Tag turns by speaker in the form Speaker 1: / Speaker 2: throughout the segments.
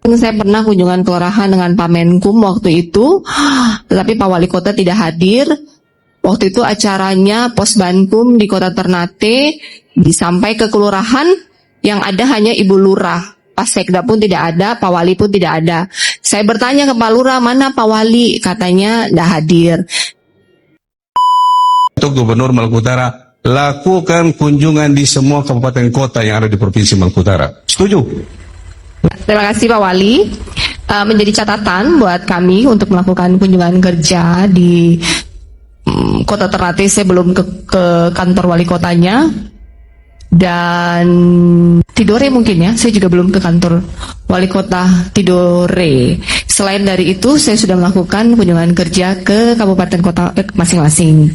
Speaker 1: Saya pernah kunjungan kelurahan dengan Pak Menkum waktu itu, tetapi Pak Wali Kota tidak hadir. Waktu itu acaranya Posbankum di Kota Ternate, sampai ke kelurahan yang ada hanya Ibu Lurah. Pak Sekda pun tidak ada, Pak Wali pun tidak ada. Saya bertanya ke Pak Lurah, mana Pak Wali? Katanya tidak hadir.
Speaker 2: Untuk Gubernur Maluku Utara, lakukan kunjungan di semua kabupaten kota yang ada di Provinsi Maluku Utara. Setuju?
Speaker 1: Terima kasih Pak Wali. Menjadi catatan buat kami untuk melakukan kunjungan kerja di Kota Ternate. Saya belum ke kantor wali kotanya, dan Tidore mungkin ya, saya juga belum ke kantor wali kota Tidore. Selain dari itu, saya sudah melakukan kunjungan kerja ke kabupaten kota masing-masing.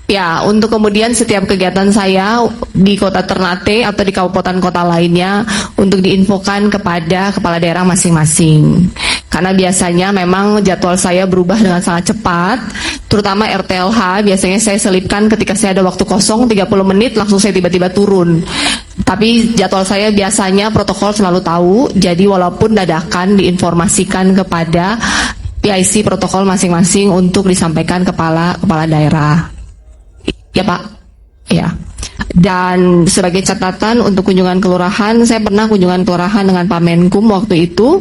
Speaker 1: Ya, untuk kemudian setiap kegiatan saya di Kota Ternate atau di kabupaten kota lainnya untuk diinfokan kepada kepala daerah masing-masing. Karena biasanya memang jadwal saya berubah dengan sangat cepat, terutama RTLH biasanya saya selipkan ketika saya ada waktu kosong 30 menit langsung saya tiba-tiba turun. Tapi jadwal saya biasanya protokol selalu tahu, jadi walaupun dadakan diinformasikan kepada PIC protokol masing-masing untuk disampaikan kepala daerah. Ya Pak, ya. Dan sebagai catatan untuk kunjungan kelurahan, saya pernah kunjungan kelurahan dengan Pak Menkum waktu itu,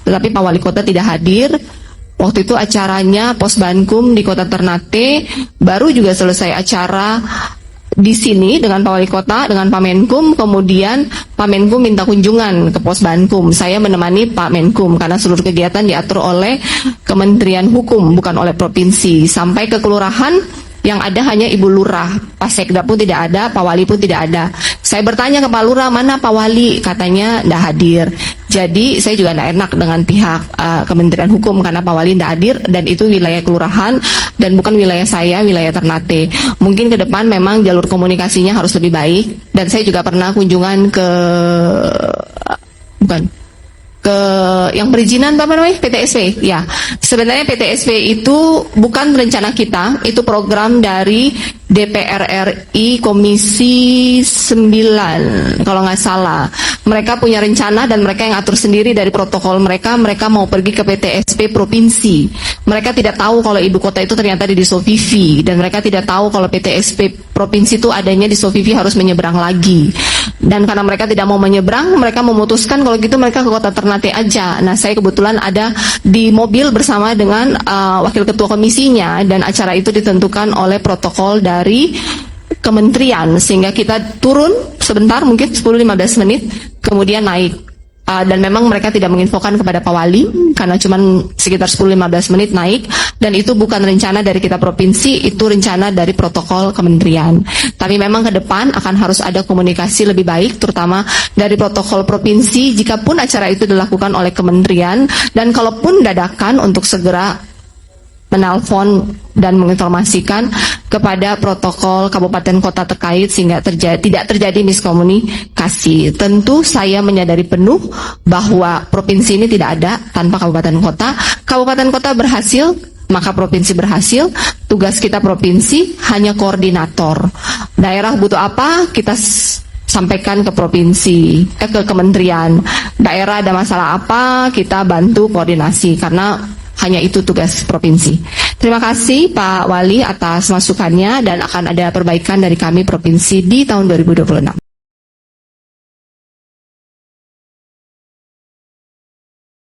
Speaker 1: tetapi Pak Wali Kota tidak hadir. Waktu itu acaranya Posbankum di Kota Ternate, baru juga selesai acara di sini dengan Pak Wali Kota, dengan Pak Menkum, kemudian Pak Menkum minta kunjungan ke Posbankum. Saya menemani Pak Menkum karena seluruh kegiatan diatur oleh Kementerian Hukum, bukan oleh provinsi. Sampai ke kelurahan yang ada hanya Ibu Lurah, Pak Sekda pun tidak ada, Pak Wali pun tidak ada. Saya bertanya ke Pak Lurah, mana Pak Wali? Katanya tidak hadir. Jadi saya juga tidak enak dengan pihak Kementerian Hukum karena Pak Wali tidak hadir dan itu wilayah kelurahan dan bukan wilayah saya, wilayah Ternate. Mungkin ke depan memang jalur komunikasinya harus lebih baik. Dan saya juga pernah kunjungan ke yang perizinan apa namanya? PTSP. Ya, sebenarnya PTSP itu bukan rencana kita, itu program dari DPR RI Komisi 9 kalau nggak salah. Mereka punya rencana dan mereka yang atur sendiri dari protokol mereka mau pergi ke PTSP provinsi. Mereka tidak tahu kalau ibu kota itu ternyata di Sovivi, dan mereka tidak tahu kalau PTSP provinsi itu adanya di Sovivi harus menyeberang lagi. Dan karena mereka tidak mau menyeberang, mereka memutuskan kalau gitu mereka ke Kota Ternate aja. Nah, saya kebetulan ada di mobil bersama dengan wakil ketua komisinya, dan acara itu ditentukan oleh protokol dari kementerian, sehingga kita turun sebentar mungkin 10-15 menit kemudian naik. Dan memang mereka tidak menginfokan kepada Pak Wali karena cuma sekitar 10-15 menit naik, dan itu bukan rencana dari kita provinsi, itu rencana dari protokol kementerian. Tapi memang ke depan akan harus ada komunikasi lebih baik, terutama dari protokol provinsi jikapun acara itu dilakukan oleh kementerian, dan kalaupun dadakan untuk segera menelpon dan menginformasikan kepada protokol kabupaten kota terkait sehingga tidak terjadi miskomunikasi. Tentu saya menyadari penuh bahwa provinsi ini tidak ada tanpa kabupaten kota. Kabupaten kota berhasil, maka provinsi berhasil. Tugas kita provinsi hanya koordinator. Daerah butuh apa, kita sampaikan ke provinsi, ke kementerian. Daerah ada masalah apa, kita bantu koordinasi, karena hanya itu tugas provinsi. Terima kasih Pak Wali atas masukannya, dan akan ada perbaikan dari kami provinsi di tahun 2026.